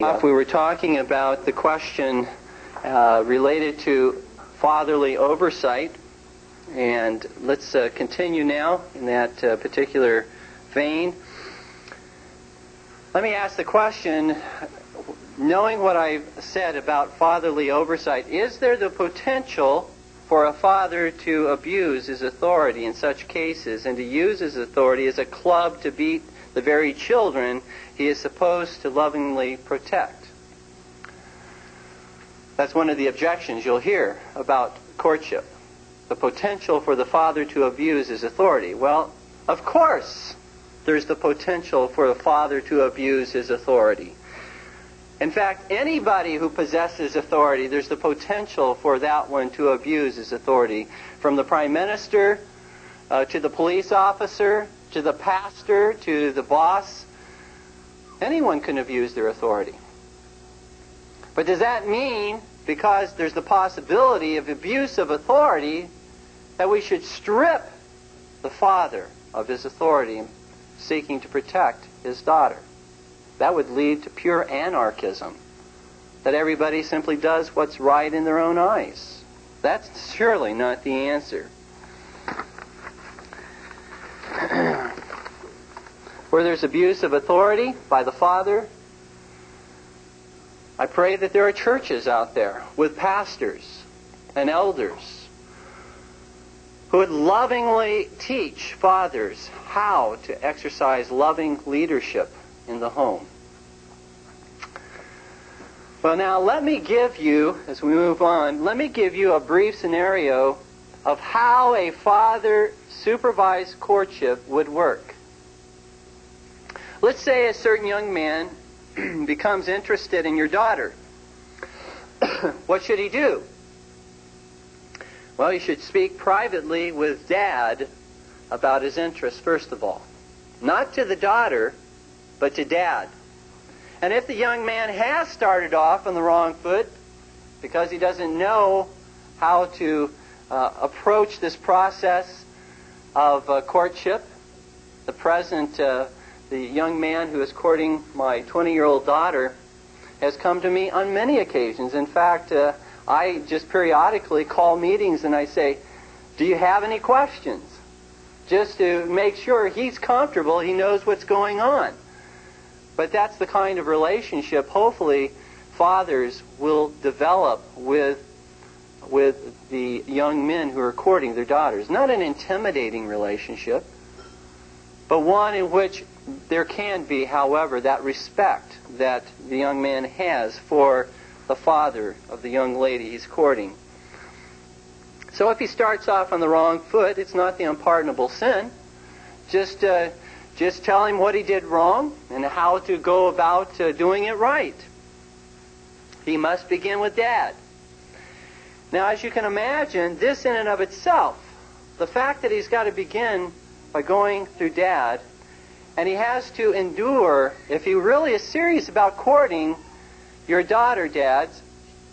We were talking about the question related to fatherly oversight, and let's continue now in that particular vein. Let me ask the question, knowing what I've said about fatherly oversight, is there the potential for a father to abuse his authority in such cases and to use his authority as a club to beat the very children he is supposed to lovingly protect? That's one of the objections you'll hear about courtship. The potential for the father to abuse his authority. Well, of course, there's the potential for the father to abuse his authority. In fact, anybody who possesses authority, there's the potential for that one to abuse his authority. From the prime minister to the police officer, to the pastor, to the boss, anyone can abuse their authority. But does that mean, because there's the possibility of abuse of authority, that we should strip the father of his authority, seeking to protect his daughter? That would lead to pure anarchism, that everybody simply does what's right in their own eyes. That's surely not the answer. Where there's abuse of authority by the father, I pray that there are churches out there with pastors and elders who would lovingly teach fathers how to exercise loving leadership in the home. Well, now let me give you, as we move on, let me give you a brief scenario of how a father-supervised courtship would work. Let's say a certain young man becomes interested in your daughter. What should he do? Well, he should speak privately with Dad about his interest, first of all. Not to the daughter, but to Dad. And if the young man has started off on the wrong foot because he doesn't know how to approach this process of courtship, the young man who is courting my 20-year-old daughter has come to me on many occasions. In fact, I just periodically call meetings and I say, do you have any questions? Just to make sure he's comfortable, he knows what's going on. But that's the kind of relationship, hopefully, fathers will develop with the young men who are courting their daughters. Not an intimidating relationship, but one in which there can be, however, that respect that the young man has for the father of the young lady he's courting. So if he starts off on the wrong foot, it's not the unpardonable sin. Just tell him what he did wrong and how to go about doing it right. He must begin with Dad. Now, as you can imagine, this in and of itself, the fact that he's got to begin by going through Dad, and he has to endure, if he really is serious about courting your daughter, Dads,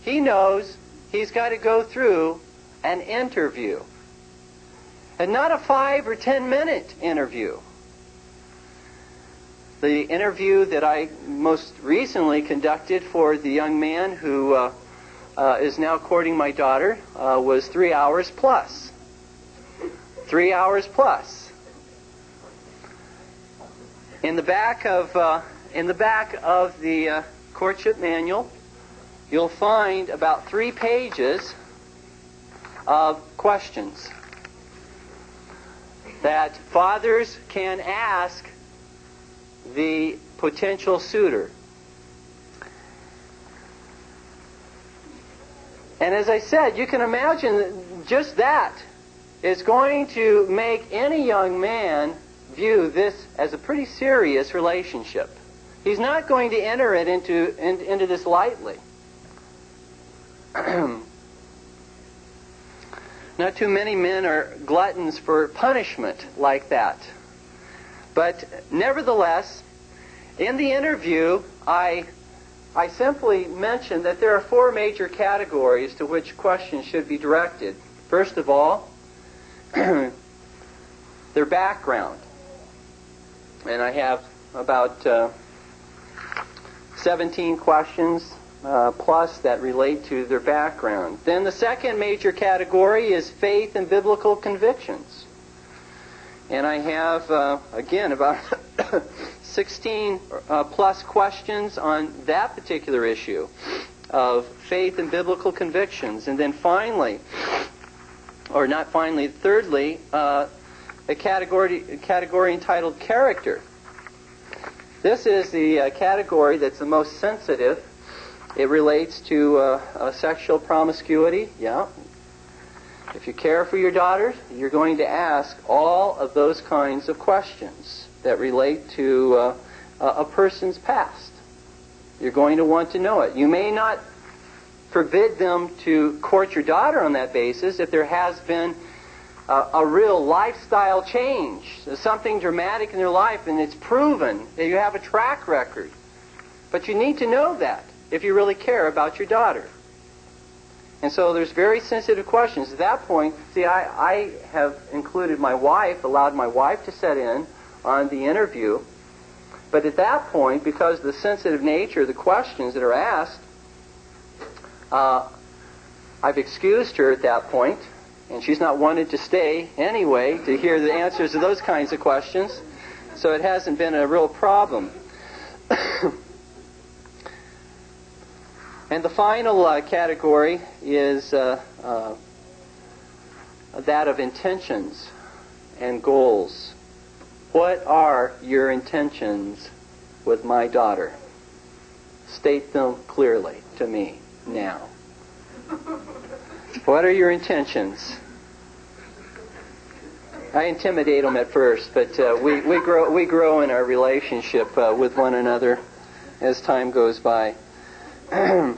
he knows he's got to go through an interview. And not a 5 or 10 minute interview. The interview that I most recently conducted for the young man who is now courting my daughter was 3 hours plus. 3 hours plus. In the back of the courtship manual, you'll find about 3 pages of questions that fathers can ask the potential suitor. And as I said, you can imagine that just that is going to make any young man view this as a pretty serious relationship. He's not going to enter it into this lightly. Not too many men are gluttons for punishment like that. But nevertheless, in the interview, I simply mentioned that there are 4 major categories to which questions should be directed. First of all, their background. And I have about 17 questions plus that relate to their background. Then the second major category is faith and biblical convictions. And I have, again, about 16 plus questions on that particular issue of faith and biblical convictions. And then finally, or not finally, thirdly, a category entitled character. This is the category that's the most sensitive. It relates to sexual promiscuity. Yeah. If you care for your daughters, you're going to ask all of those kinds of questions that relate to a person's past. You're going to want to know it. You may not forbid them to court your daughter on that basis if there has been a real lifestyle change, something dramatic in their life, and it's proven that you have a track record. But you need to know that if you really care about your daughter. And so there's very sensitive questions. At that point, see, I have included my wife, allowed my wife to set in on the interview. But at that point, because of the sensitive nature of the questions that are asked, I've excused her at that point, and she's not wanted to stay anyway to hear the answers to those kinds of questions. So it hasn't been a real problem. And the final category is that of intentions and goals. What are your intentions with my daughter? State them clearly to me now. What are your intentions? I intimidate them at first, but we grow in our relationship with one another as time goes by. And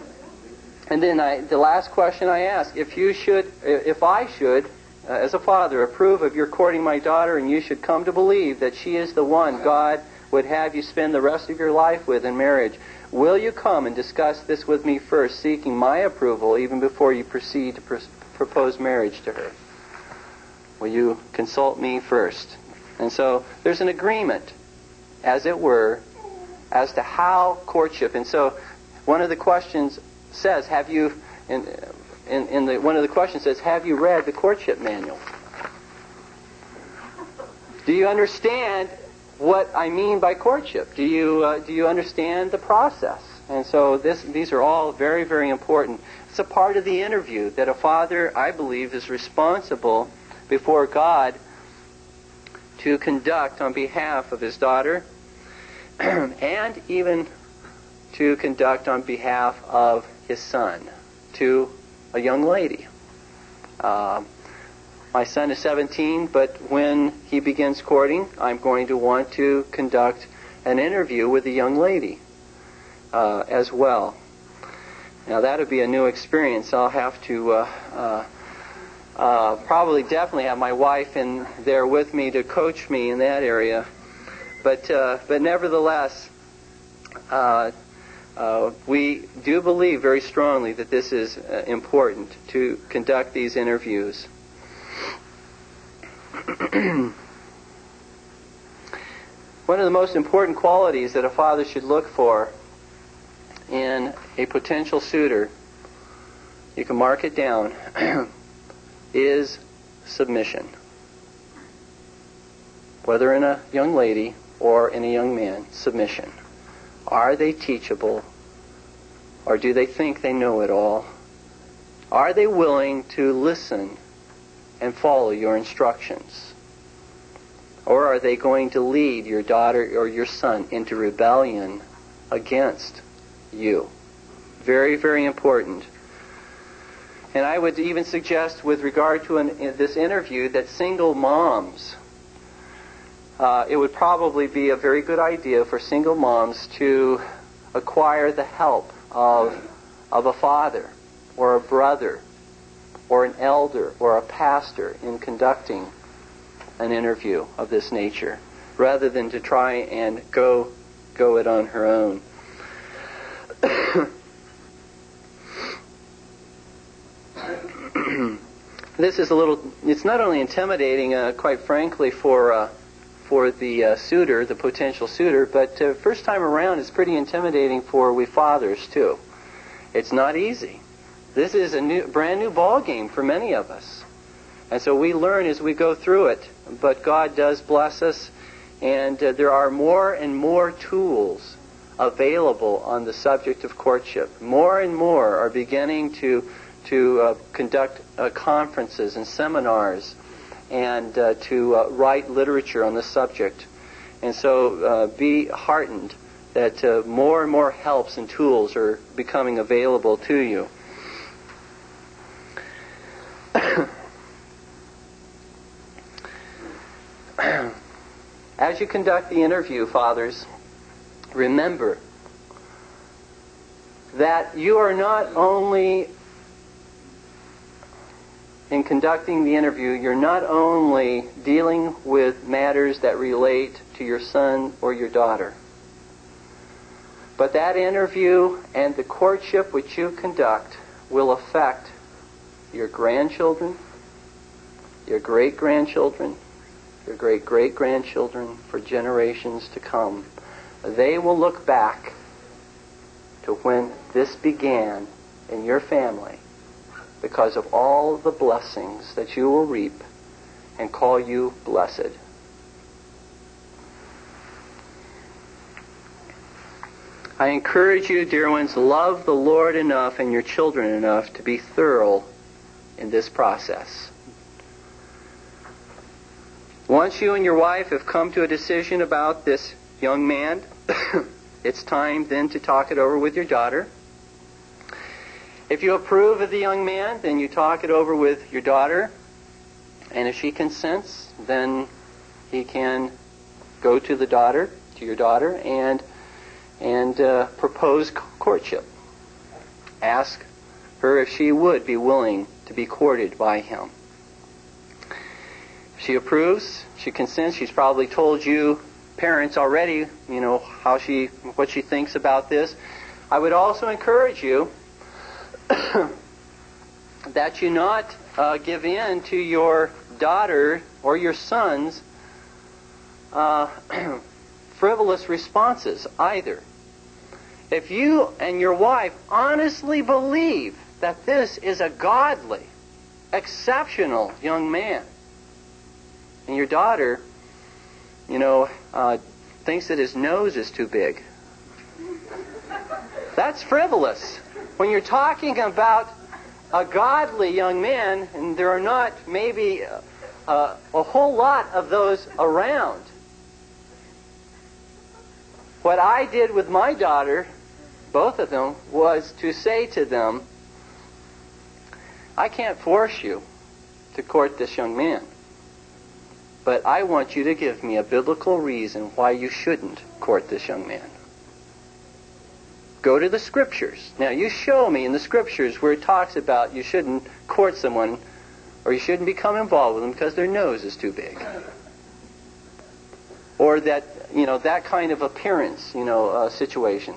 then the last question I ask: if I should, as a father, approve of your courting my daughter, and you should come to believe that she is the one God would have you spend the rest of your life with in marriage, will you come and discuss this with me first, seeking my approval even before you proceed to propose marriage to her? Will you consult me first? And so there's an agreement, as it were, as to how courtship. And so one of the questions says, have you read the courtship manual? Do you understand what I mean by courtship? Do you understand the process? And so these are all very, very important. It's a part of the interview that a father, I believe, is responsible before God to conduct on behalf of his daughter and even to conduct on behalf of his son to a young lady. My son is 17, but when he begins courting, I'm going to want to conduct an interview with a young lady as well. Now that would be a new experience. I'll have to definitely have my wife in there with me to coach me in that area. But nevertheless, we do believe very strongly that this is important to conduct these interviews. One of the most important qualities that a father should look for in a potential suitor, you can mark it down, is submission. Whether in a young lady or in a young man, submission. Are they teachable? Or do they think they know it all? Are they willing to listen and follow your instructions? Or are they going to lead your daughter or your son into rebellion against you? Very, very important. And I would even suggest with regard to this interview that single moms, it would probably be a very good idea for single moms to acquire the help of a father or a brother or an elder or a pastor in conducting an interview of this nature, rather than to try and go it on her own. This is it's not only intimidating, quite frankly, for for the suitor, the potential suitor, but first time around it's pretty intimidating for we fathers too. It's not easy. This is a brand new ball game for many of us. And so we learn as we go through it, but God does bless us, and there are more and more tools available on the subject of courtship. More and more are beginning to conduct conferences and seminars and to write literature on the subject. And so be heartened that more and more helps and tools are becoming available to you. As you conduct the interview, fathers, remember that you are not only, in conducting the interview, you're not only dealing with matters that relate to your son or your daughter, but that interview and the courtship which you conduct will affect your grandchildren, your great-grandchildren, your great-great-grandchildren for generations to come. They will look back to when this began in your family because of all the blessings that you will reap and call you blessed. I encourage you, dear ones, love the Lord enough and your children enough to be thorough in this process. Once you and your wife have come to a decision about this young man, it's time then to talk it over with your daughter. If you approve of the young man, then you talk it over with your daughter. And if she consents, then he can go to your daughter, and propose courtship. Ask her if she would be willing to be courted by him. If she approves, she consents, she's probably told you parents already, what she thinks about this. I would also encourage you that you not give in to your daughter or your son's frivolous responses either. If you and your wife honestly believe that this is a godly, exceptional young man, and your daughter, thinks that his nose is too big, that's frivolous. When you're talking about a godly young man, and there are not maybe a whole lot of those around. What I did with my daughter, both of them, was to say to them, I can't force you to court this young man, but I want you to give me a biblical reason why you shouldn't court this young man. Go to the Scriptures. Now, you show me in the Scriptures where it talks about you shouldn't court someone or you shouldn't become involved with them because their nose is too big. Or that, that kind of appearance, situation.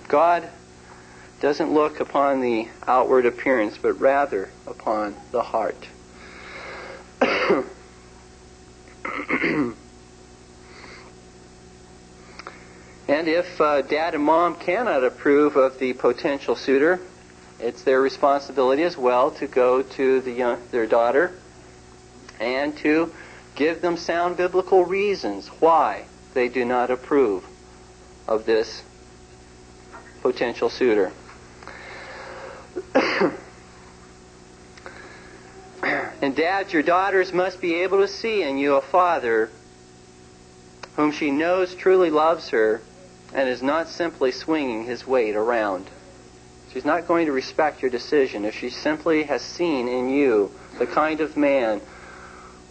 God doesn't look upon the outward appearance, but rather upon the heart. And if dad and mom cannot approve of the potential suitor, it's their responsibility as well to go to their daughter and to give them sound biblical reasons why they do not approve of this potential suitor. And dads, your daughters must be able to see in you a father whom she knows truly loves her and is not simply swinging his weight around. She's not going to respect your decision if she simply has seen in you the kind of man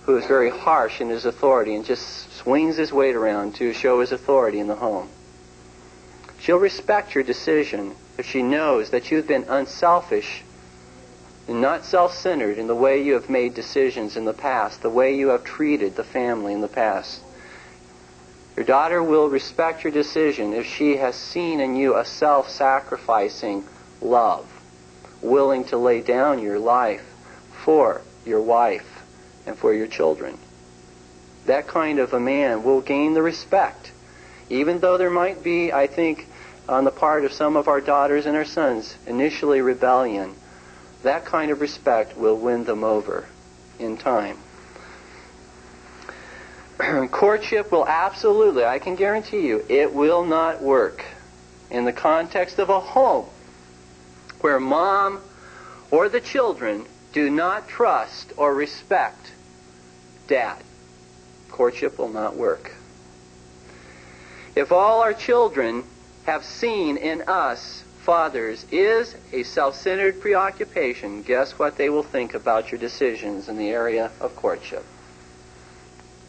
who is very harsh in his authority and just swings his weight around to show his authority in the home. She'll respect your decision if she knows that you've been unselfish and not self-centered in the way you have made decisions in the past, the way you have treated the family in the past. Your daughter will respect your decision if she has seen in you a self-sacrificing love, willing to lay down your life for your wife and for your children. that kind of a man will gain the respect. Even though there might be, I think, on the part of some of our daughters and our sons, initially rebellion, that kind of respect will win them over in time. Courtship will absolutely, I can guarantee you, it will not work in the context of a home where mom or the children do not trust or respect dad. Courtship will not work. If all our children have seen in us, fathers, is a self-centered preoccupation, guess what they will think about your decisions in the area of courtship?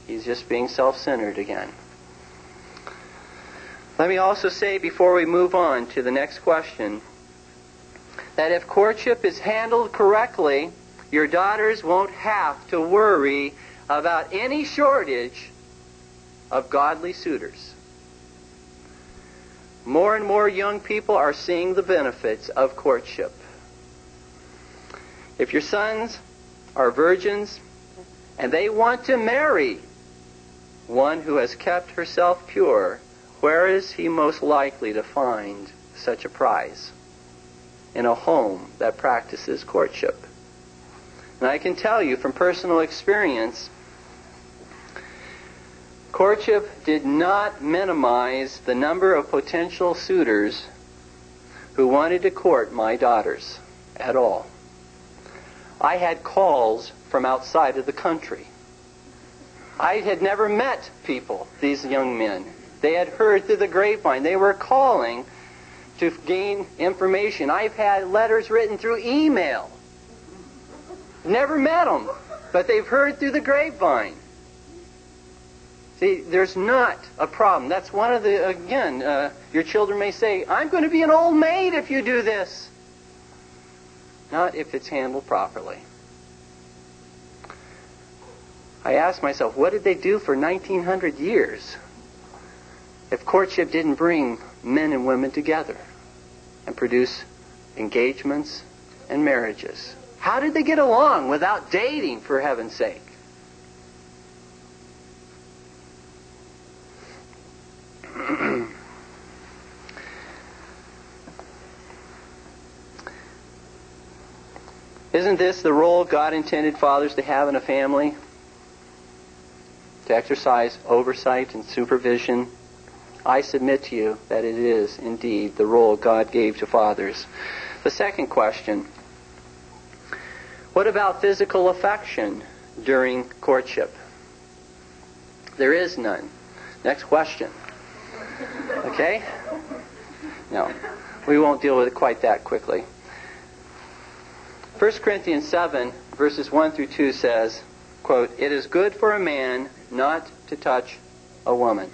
He's just being self-centered again. Let me also say, before we move on to the next question, that if courtship is handled correctly, your daughters won't have to worry about any shortage of godly suitors. More and more young people are seeing the benefits of courtship. If your sons are virgins and they want to marry one who has kept herself pure, where is he most likely to find such a prize? In a home that practices courtship. And I can tell you from personal experience, courtship did not minimize the number of potential suitors who wanted to court my daughters at all. I had calls from outside of the country. I had never met people, these young men. They had heard through the grapevine. They were calling to gain information. I've had letters written through email. Never met them, but they've heard through the grapevine. See, there's not a problem. That's one of the, again, your children may say, I'm going to be an old maid if you do this. Not if it's handled properly. I asked myself, what did they do for 1900 years if courtship didn't bring men and women together and produce engagements and marriages? How did they get along without dating, for heaven's sake? Isn't this the role God intended fathers to have in a family? To exercise oversight and supervision? I submit to you that it is indeed the role God gave to fathers. The second question, what about physical affection during courtship? There is none. Next question. Okay? No, we won't deal with it quite that quickly. 1 Corinthians 7, verses 1 through 2 says, quote, "It is good for a man not to touch a woman.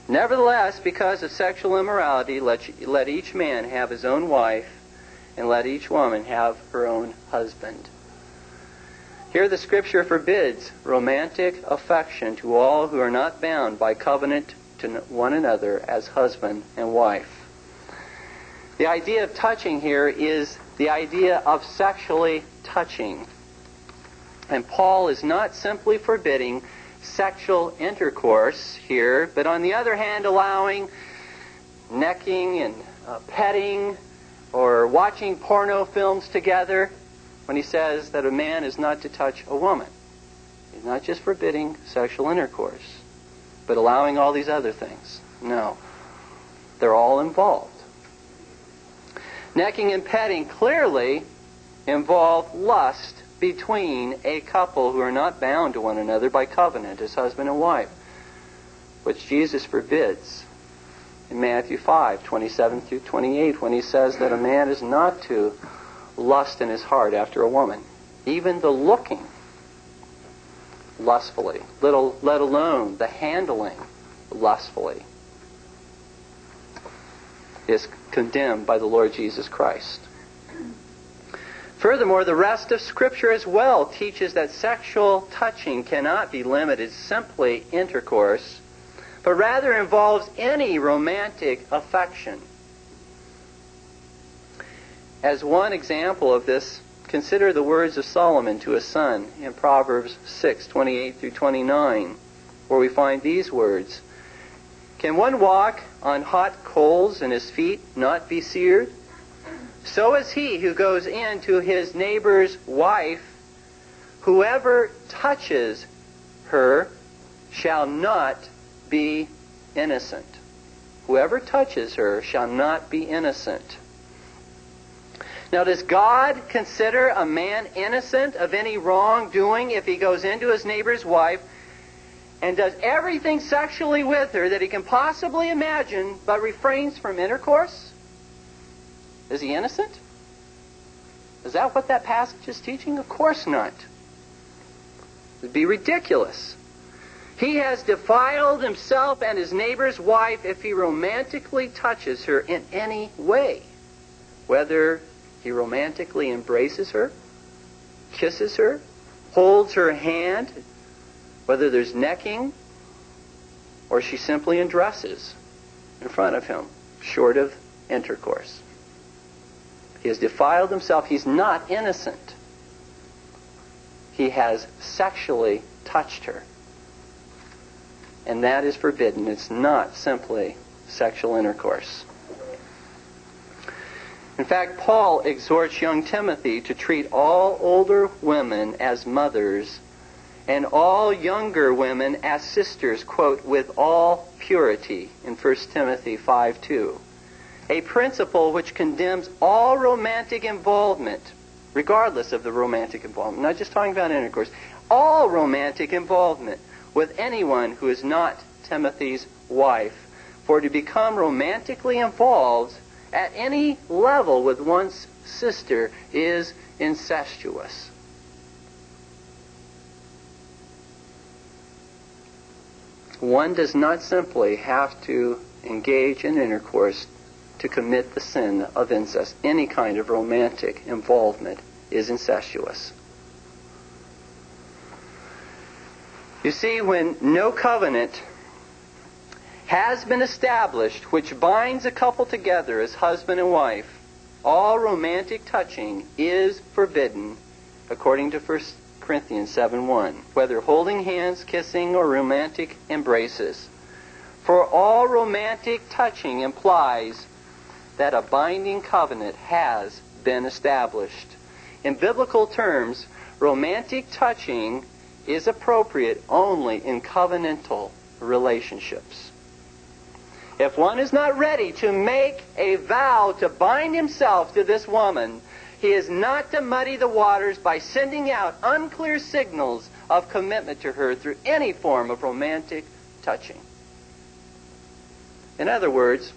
Nevertheless, because of sexual immorality, let each man have his own wife, and let each woman have her own husband." Here the Scripture forbids romantic affection to all who are not bound by covenant to one another as husband and wife. The idea of touching here is the idea of sexually touching. And Paul is not simply forbidding sexual intercourse here, but on the other hand allowing necking and petting or watching porno films together when he says that a man is not to touch a woman. He's not just forbidding sexual intercourse, but allowing all these other things. No. They're all involved. Necking and petting clearly involve lust between a couple who are not bound to one another by covenant as husband and wife, which Jesus forbids in Matthew 5, 27 through 28, when he says that a man is not to lust in his heart after a woman, even the looking lustfully, let alone the handling lustfully, is condemned by the Lord Jesus Christ. Furthermore, the rest of Scripture as well teaches that sexual touching cannot be limited simply intercourse, but rather involves any romantic affection. As one example of this, consider the words of Solomon to his son in Proverbs 6:28 through 29. where we find these words. Can one walk on hot coals and his feet not be seared? So is he who goes in to his neighbor's wife. Whoever touches her shall not be innocent. Whoever touches her shall not be innocent. Now, does God consider a man innocent of any wrongdoing if he goes into his neighbor's wife and does everything sexually with her that he can possibly imagine but refrains from intercourse? Is he innocent? Is that what that passage is teaching? Of course not. It would be ridiculous. He has defiled himself and his neighbor's wife if he romantically touches her in any way, whether he romantically embraces her, kisses her, holds her hand, whether there's necking, or she simply undresses in front of him, short of intercourse. He has defiled himself. He's not innocent. He has sexually touched her. And that is forbidden. It's not simply sexual intercourse. In fact, Paul exhorts young Timothy to treat all older women as mothers and all younger women as sisters, quote, with all purity in 1 Timothy 5:2. A principle which condemns all romantic involvement, regardless of the romantic involvement. I'm not just talking about intercourse. All romantic involvement with anyone who is not Timothy's wife. For to become romantically involved at any level with one's sister is incestuous. One does not simply have to engage in intercourse to commit the sin of incest. Any kind of romantic involvement is incestuous. You see, when no covenant has been established which binds a couple together as husband and wife, all romantic touching is forbidden according to 1 Corinthians 7:1, whether holding hands, kissing, or romantic embraces. For all romantic touching implies that a binding covenant has been established. In biblical terms, romantic touching is appropriate only in covenantal relationships. If one is not ready to make a vow to bind himself to this woman, he is not to muddy the waters by sending out unclear signals of commitment to her through any form of romantic touching. In other words,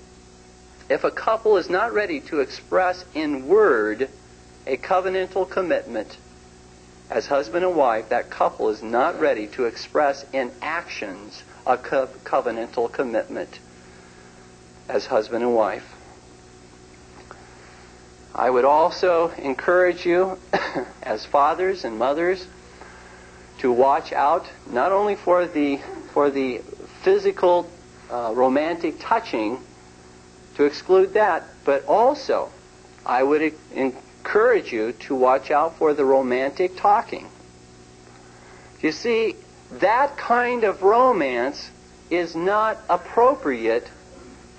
if a couple is not ready to express in word a covenantal commitment as husband and wife, that couple is not ready to express in actions a covenantal commitment as husband and wife. I would also encourage you as fathers and mothers to watch out not only for the physical romantic touching, to exclude that, but also I would encourage you to watch out for the romantic talking. You see, that kind of romance is not appropriate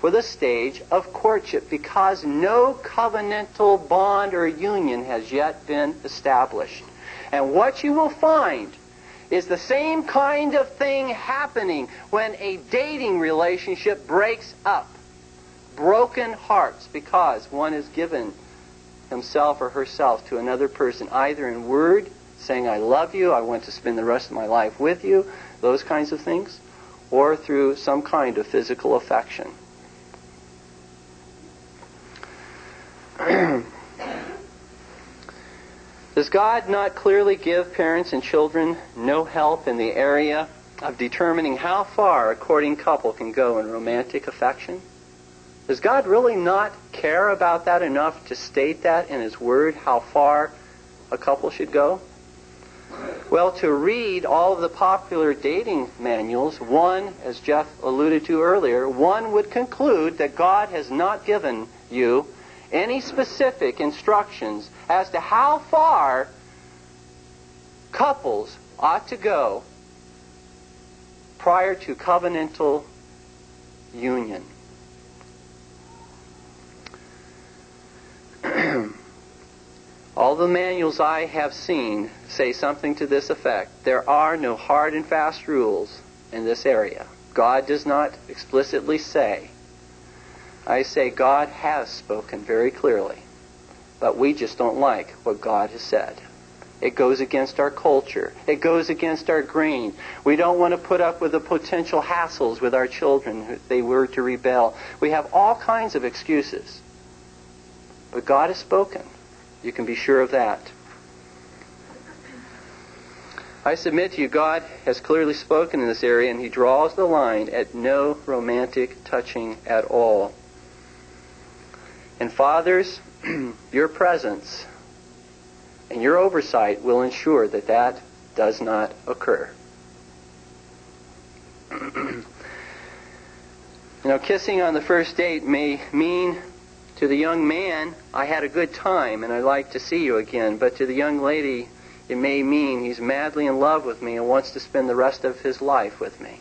for the stage of courtship because no covenantal bond or union has yet been established. And what you will find is the same kind of thing happening when a dating relationship breaks up. Broken hearts because one has given himself or herself to another person, either in word, saying, I love you, I want to spend the rest of my life with you, those kinds of things, or through some kind of physical affection. Does God not clearly give parents and children no help in the area of determining how far a courting couple can go in romantic affection? Does God really not care about that enough to state that in His Word, how far a couple should go? Well, to read all of the popular dating manuals, one, as Jeff alluded to earlier, one would conclude that God has not given you any specific instructions as to how far couples ought to go prior to covenantal union. All the manuals I have seen say something to this effect. There are no hard and fast rules in this area. God does not explicitly say. I say God has spoken very clearly, but we just don't like what God has said. It goes against our culture. It goes against our grain. We don't want to put up with the potential hassles with our children if they were to rebel. We have all kinds of excuses. But God has spoken. You can be sure of that. I submit to you, God has clearly spoken in this area, and He draws the line at no romantic touching at all. And fathers, your presence and your oversight will ensure that that does not occur. Kissing on the first date may mean to the young man, I had a good time and I'd like to see you again. But to the young lady, it may mean he's madly in love with me and wants to spend the rest of his life with me.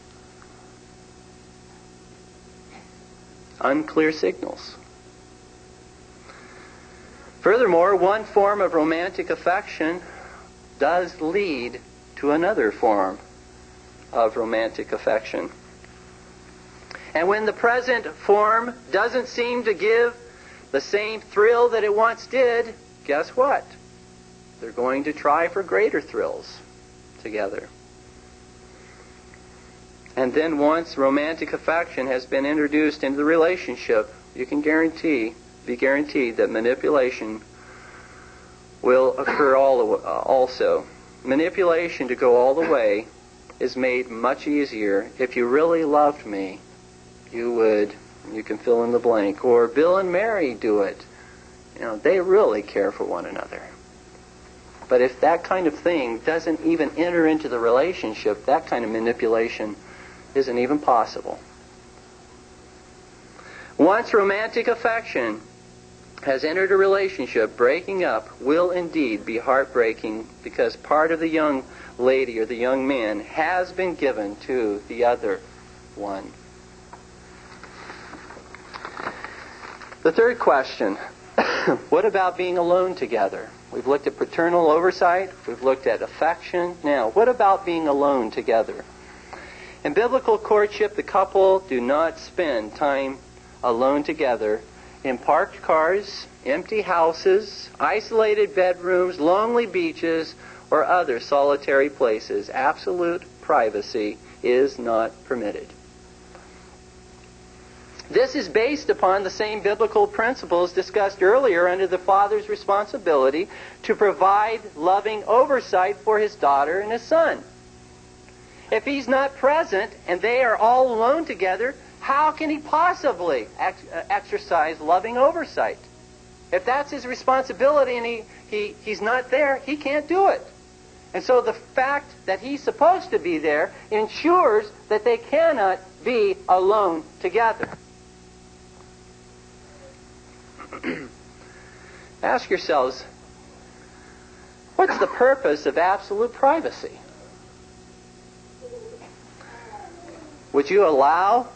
Unclear signals. Furthermore, one form of romantic affection does lead to another form of romantic affection. And when the present form doesn't seem to give the same thrill that it once did, guess what? They're going to try for greater thrills together. And then once romantic affection has been introduced into the relationship, you can be guaranteed that manipulation will occur also. Manipulation to go all the way is made much easier. If you really loved me, you can fill in the blank. Or Bill and Mary do it. They really care for one another. But if that kind of thing doesn't even enter into the relationship, that kind of manipulation isn't even possible. Once romantic affection has entered a relationship, breaking up will indeed be heartbreaking, because part of the young lady or the young man has been given to the other one. The third question, what about being alone together? We've looked at paternal oversight. We've looked at affection. Now, what about being alone together? In biblical courtship, the couple do not spend time alone together in parked cars, empty houses, isolated bedrooms, lonely beaches, or other solitary places. Absolute privacy is not permitted. This is based upon the same biblical principles discussed earlier under the father's responsibility to provide loving oversight for his daughter and his son. If he's not present and they are all alone together, how can he possibly exercise loving oversight? If that's his responsibility and he's not there, he can't do it. And so the fact that he's supposed to be there ensures that they cannot be alone together. Ask yourselves, what's the purpose of absolute privacy? Would you allow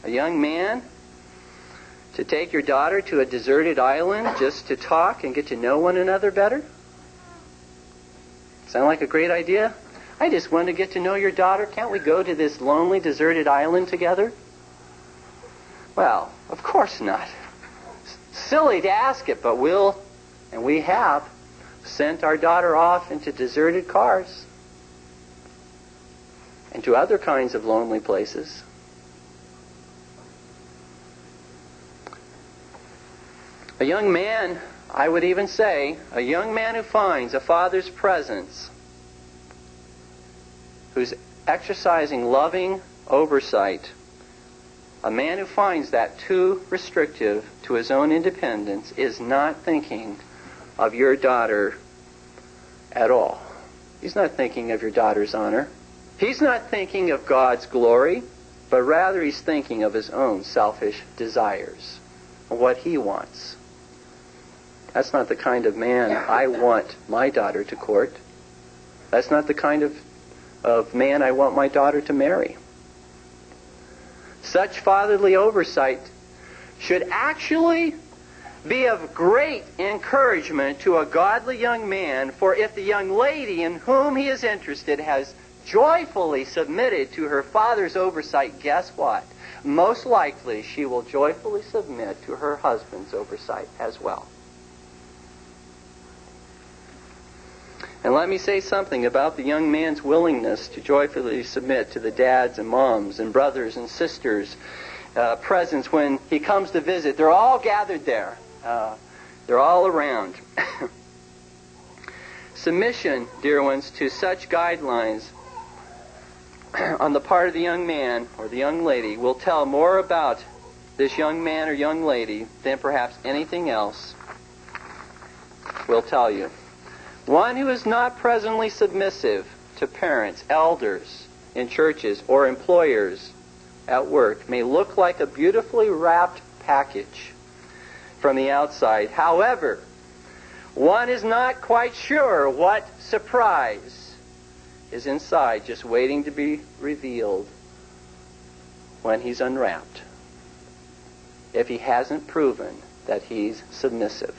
a young man to take your daughter to a deserted island just to talk and get to know one another better? Sound like a great idea? I just want to get to know your daughter. Can't we go to this lonely, deserted island together? Well, of course not. Silly to ask it, but we have sent our daughter off into deserted cars and to other kinds of lonely places. A young man, I would even say, a young man who finds a father's presence, who's exercising loving oversight, a man who finds that too restrictive to his own independence, is not thinking of your daughter at all. He's not thinking of your daughter's honor. He's not thinking of God's glory, but rather he's thinking of his own selfish desires, what he wants. That's not the kind of man I want my daughter to court. That's not the kind of man I want my daughter to marry. Such fatherly oversight should actually be of great encouragement to a godly young man, for if the young lady in whom he is interested has joyfully submitted to her father's oversight, guess what? Most likely she will joyfully submit to her husband's oversight as well. And let me say something about the young man's willingness to joyfully submit to the dads and moms and brothers and sisters' presence when he comes to visit. They're all gathered there. They're all around. Submission, dear ones, to such guidelines on the part of the young man or the young lady will tell more about this young man or young lady than perhaps anything else will tell you. One who is not presently submissive to parents, elders in churches, or employers at work may look like a beautifully wrapped package from the outside. However, one is not quite sure what surprise is inside, just waiting to be revealed when he's unwrapped, if he hasn't proven that he's submissive.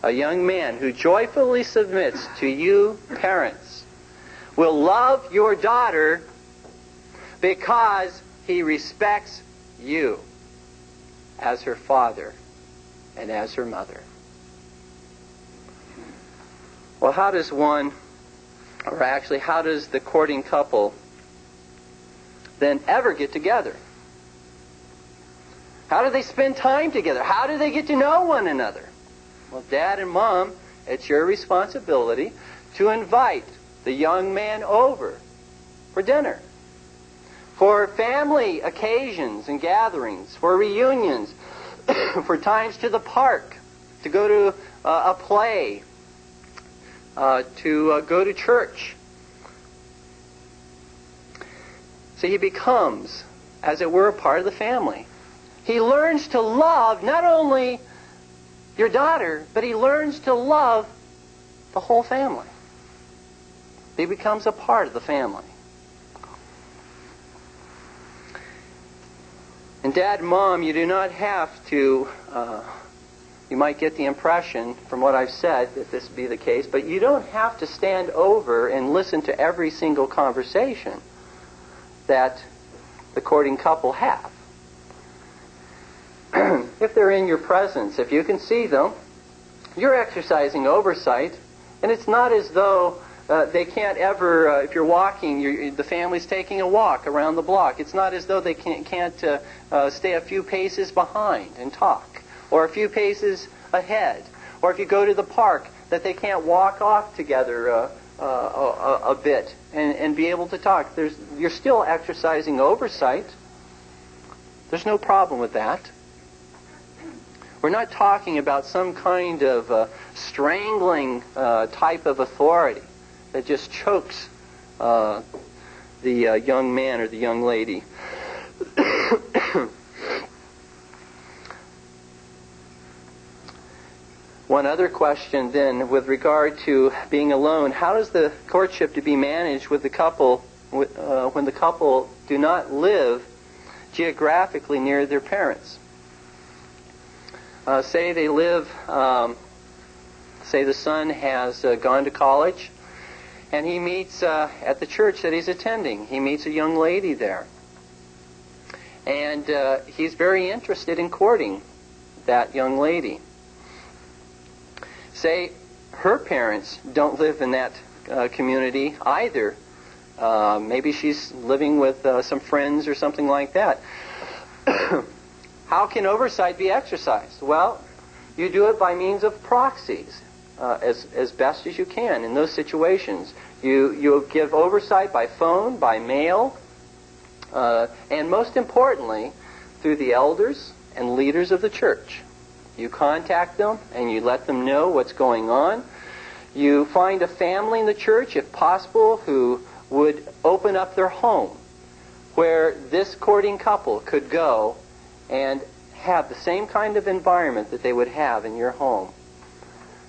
A young man who joyfully submits to you, parents, will love your daughter because he respects you as her father and as her mother. Well, how does the courting couple then ever get together? How do they spend time together? How do they get to know one another? Well, Dad and Mom, it's your responsibility to invite the young man over for dinner, for family occasions and gatherings, for reunions, for times to the park, to go to a play, to go to church. So he becomes, as it were, a part of the family. He learns to love not only your daughter, but he learns to love the whole family. He becomes a part of the family. And Dad and Mom, you do not have to, you might get the impression from what I've said that this be the case, but you don't have to stand over and listen to every single conversation that the courting couple have. If they're in your presence, if you can see them, you're exercising oversight, and it's not as though they can't ever, if you're walking, the family's taking a walk around the block, it's not as though they can't stay a few paces behind and talk, or a few paces ahead, or if you go to the park, that they can't walk off together a bit and be able to talk. You're still exercising oversight. There's no problem with that. We're not talking about some kind of strangling type of authority that just chokes the young man or the young lady. One other question then, with regard to being alone, how is the courtship to be managed with the couple when the couple do not live geographically near their parents? Say they live, say the son has gone to college, and he meets at the church that he's attending. He meets a young lady there. And he's very interested in courting that young lady. Say her parents don't live in that community either. Maybe she's living with some friends or something like that. How can oversight be exercised? Well, you do it by means of proxies, as best as you can in those situations. You give oversight by phone, by mail, and most importantly, through the elders and leaders of the church. You contact them and you let them know what's going on. You find a family in the church, if possible, who would open up their home where this courting couple could go and have the same kind of environment that they would have in your home.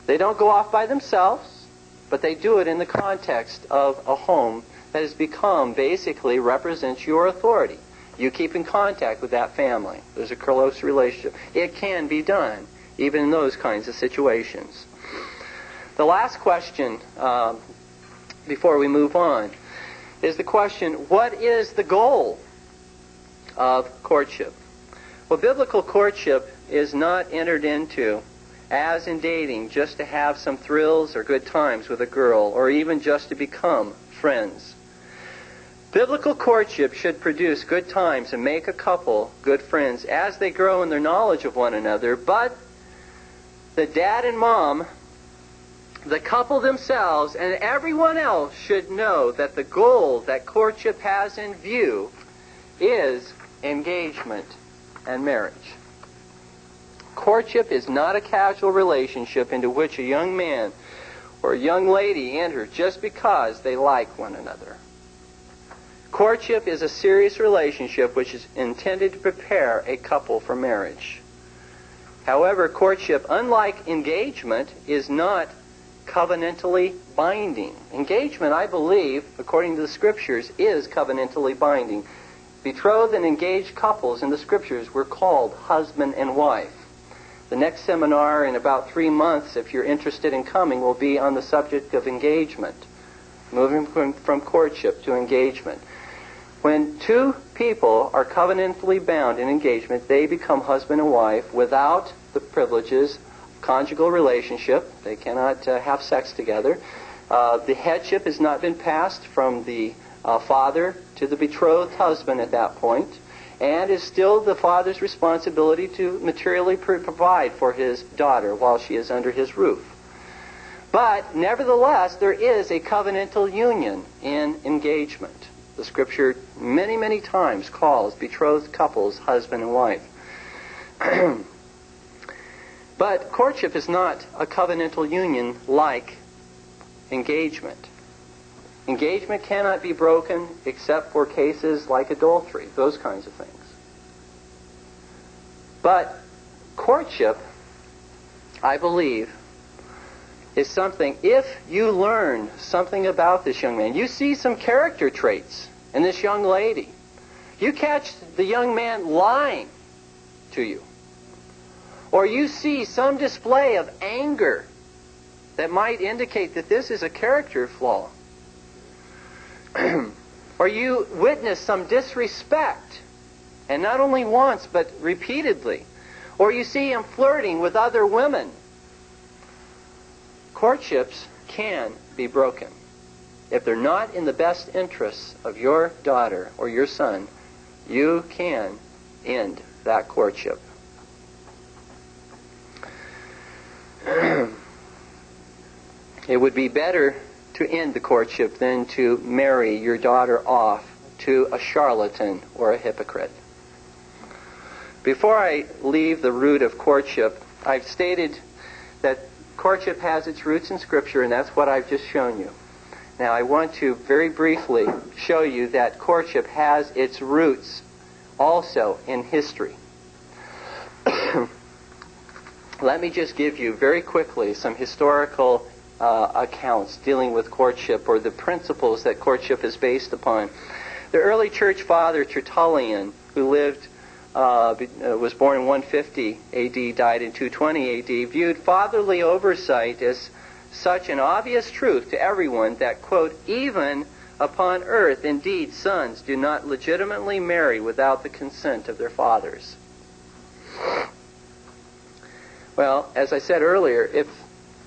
They don't go off by themselves, but they do it in the context of a home that has become, basically, represents your authority. You keep in contact with that family. There's a close relationship. It can be done, even in those kinds of situations. The last question, before we move on, is the question, what is the goal of courtship? Well, biblical courtship is not entered into, as in dating, just to have some thrills or good times with a girl, or even just to become friends. Biblical courtship should produce good times and make a couple good friends as they grow in their knowledge of one another, but the dad and mom, the couple themselves, and everyone else should know that the goal that courtship has in view is engagement and marriage. Courtship is not a casual relationship into which a young man or a young lady enter just because they like one another. Courtship is a serious relationship which is intended to prepare a couple for marriage. However, courtship, unlike engagement, is not covenantally binding. Engagement, I believe, according to the Scriptures, is covenantally binding. Betrothed and engaged couples in the Scriptures were called husband and wife. The next seminar in about 3 months, if you're interested in coming, will be on the subject of engagement, moving from courtship to engagement. When two people are covenantally bound in engagement, they become husband and wife without the privileges of conjugal relationship. They cannot have sex together. The headship has not been passed from the father to the betrothed husband at that point, and is still the father's responsibility to materially provide for his daughter while she is under his roof. But nevertheless, there is a covenantal union in engagement. The Scripture many, many times calls betrothed couples husband and wife. But courtship is not a covenantal union like engagement. Engagement cannot be broken except for cases like adultery, those kinds of things. But courtship, I believe, is something, if you learn something about this young man, you see some character traits in this young lady, you catch the young man lying to you, or you see some display of anger that might indicate that this is a character flaw, or you witness some disrespect, and not only once but repeatedly, or you see him flirting with other women, courtships can be broken. If they're not in the best interests of your daughter or your son, you can end that courtship. It would be better to end the courtship than to marry your daughter off to a charlatan or a hypocrite. Before I leave the root of courtship, I've stated that courtship has its roots in Scripture, and that's what I've just shown you. Now, I want to very briefly show you that courtship has its roots also in history. Let me just give you very quickly some historical accounts dealing with courtship, or the principles that courtship is based upon. The early church father Tertullian, who was born in 150 A.D., died in 220 A.D., viewed fatherly oversight as such an obvious truth to everyone that, quote, even upon earth, indeed, sons do not legitimately marry without the consent of their fathers. Well, as I said earlier, if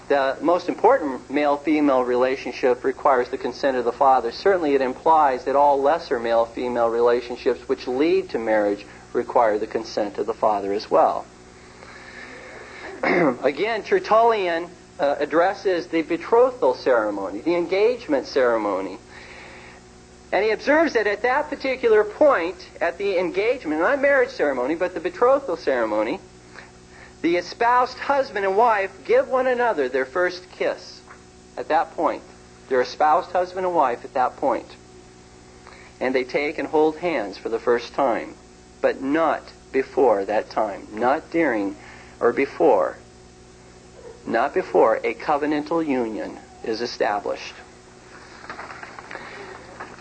the most important male-female relationship requires the consent of the father, certainly it implies that all lesser male-female relationships which lead to marriage require the consent of the father as well. Again, Tertullian addresses the betrothal ceremony, the engagement ceremony. And he observes that at that particular point, at the engagement, not marriage ceremony, but the betrothal ceremony, the espoused husband and wife give one another their first kiss at that point. They're espoused husband and wife at that point. And they take and hold hands for the first time. But not before that time. Not during or before. Not before a covenantal union is established.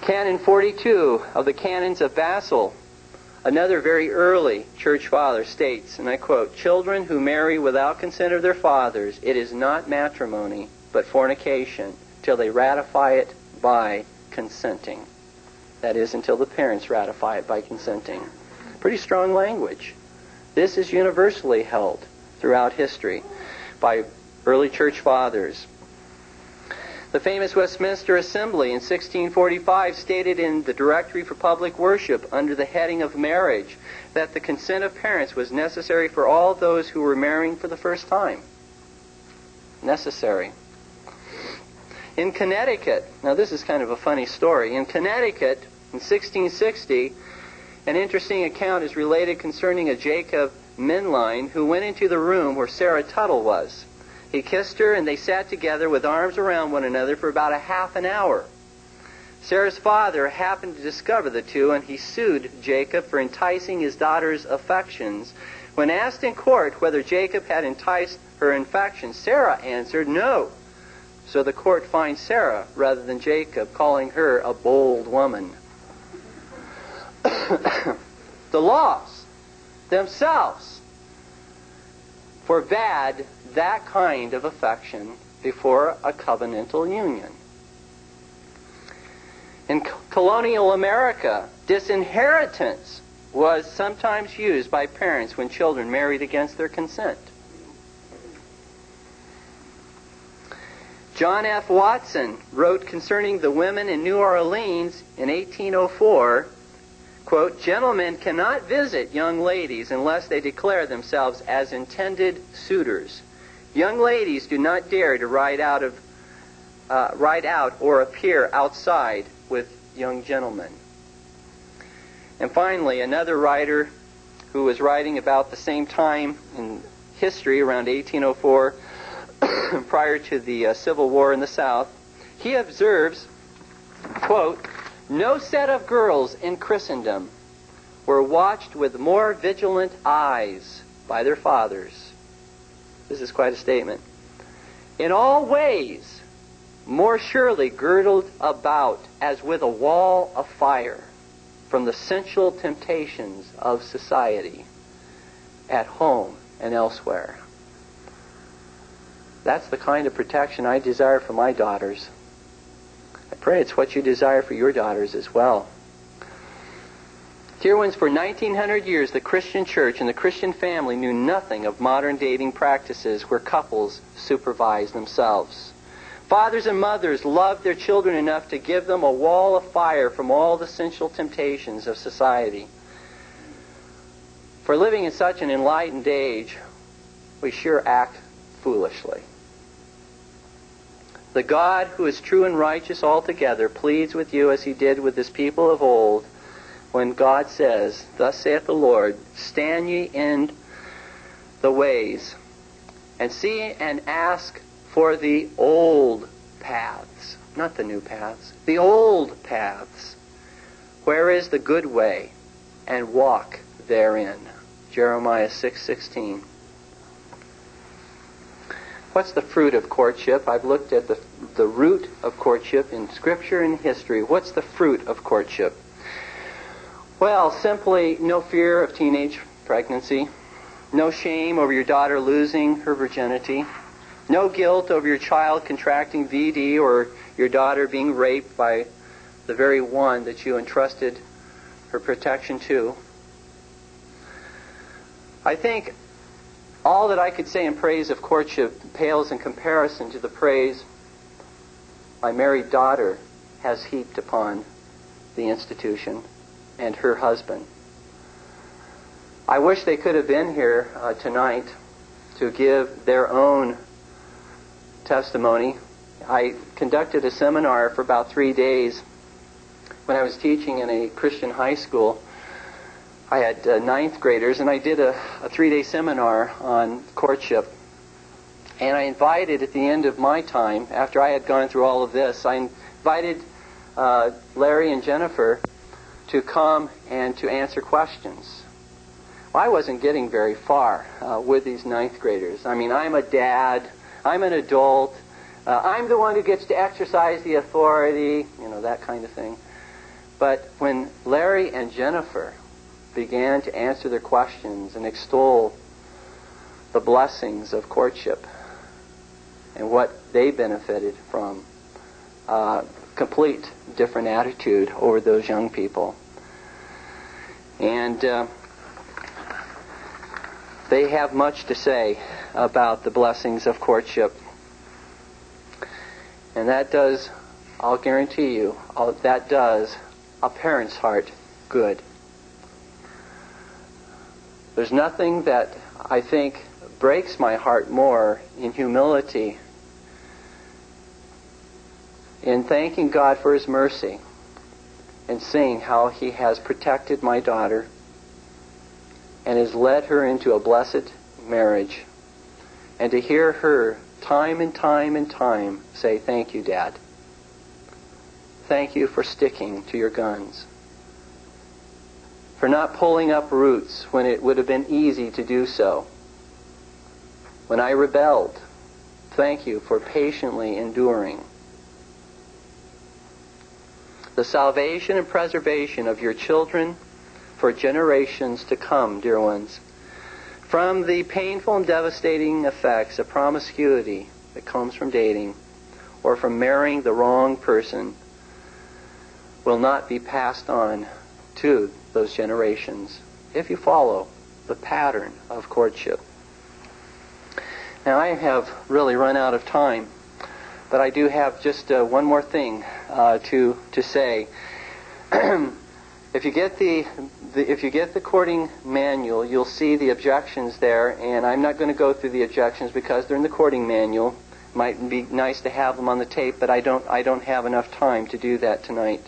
Canon 42 of the Canons of Basel Another very early church father states, and I quote, "Children who marry without consent of their fathers, it is not matrimony, but fornication, till they ratify it by consenting." That is, until the parents ratify it by consenting. Pretty strong language. This is universally held throughout history by early church fathers. The famous Westminster Assembly in 1645 stated in the Directory for Public Worship under the heading of marriage that the consent of parents was necessary for all those who were marrying for the first time. Necessary. In Connecticut, now this is kind of a funny story. In Connecticut, in 1660, an interesting account is related concerning a Jacob Minline who went into the room where Sarah Tuttle was. He kissed her, and they sat together with arms around one another for about a half an hour. Sarah's father happened to discover the two, and he sued Jacob for enticing his daughter's affections. When asked in court whether Jacob had enticed her affections, Sarah answered no. So the court fined Sarah rather than Jacob, calling her a bold woman. The laws themselves forbade that kind of affection before a covenantal union. In colonial America, disinheritance was sometimes used by parents when children married against their consent. John F. Watson wrote concerning the women in New Orleans in 1804, quote, "Gentlemen cannot visit young ladies unless they declare themselves as intended suitors. Young ladies do not dare to ride out or appear outside with young gentlemen." And finally, another writer who was writing about the same time in history, around 1804, prior to the Civil War in the South, he observes, quote, "No set of girls in Christendom were watched with more vigilant eyes by their fathers." This is quite a statement. "In all ways, more surely girdled about as with a wall of fire from the sensual temptations of society, at home and elsewhere." That's the kind of protection I desire for my daughters. I pray it's what you desire for your daughters as well. Dear ones, for 1900 years, the Christian church and the Christian family knew nothing of modern dating practices where couples supervise themselves. Fathers and mothers loved their children enough to give them a wall of fire from all the sensual temptations of society. For living in such an enlightened age, we sure act foolishly. The God who is true and righteous altogether pleads with you as he did with his people of old, when God says, "Thus saith the Lord, stand ye in the ways, and see and ask for the old paths," not the new paths, the old paths, "where is the good way, and walk therein." Jeremiah 6:16. What's the fruit of courtship? I've looked at the root of courtship in Scripture and history. What's the fruit of courtship? Well, simply no fear of teenage pregnancy, no shame over your daughter losing her virginity, no guilt over your child contracting VD or your daughter being raped by the very one that you entrusted her protection to. I think all that I could say in praise of courtship pales in comparison to the praise my married daughter has heaped upon the institution and her husband. I wish they could have been here tonight to give their own testimony. I conducted a seminar for about 3 days when I was teaching in a Christian high school. I had ninth graders, and I did a 3-day seminar on courtship. And I invited, at the end of my time, after I had gone through all of this, I invited Larry and Jennifer to come and to answer questions. Well, I wasn't getting very far with these ninth graders. I mean, I'm a dad, I'm an adult, I'm the one who gets to exercise the authority, that kind of thing. But when Larry and Jennifer began to answer their questions and extol the blessings of courtship and what they benefited from. Complete different attitude over those young people. And they have much to say about the blessings of courtship. And that does, I'll guarantee you, that does a parent's heart good. There's nothing that I think breaks my heart more in humility, in thanking God for His mercy, and seeing how He has protected my daughter and has led her into a blessed marriage, and to hear her time and time and time say, "Thank you, Dad. Thank you for sticking to your guns, for not pulling up roots when it would have been easy to do so. When I rebelled, thank you for patiently enduring." The salvation and preservation of your children for generations to come, dear ones, from the painful and devastating effects of promiscuity that comes from dating or from marrying the wrong person, will not be passed on to those generations if you follow the pattern of courtship. Now, I have really run out of time, but I do have just one more thing to say. If you get the courting manual, you'll see the objections there, and I'm not going to go through the objections because they're in the courting manual. Might be nice to have them on the tape, but I don't have enough time to do that tonight.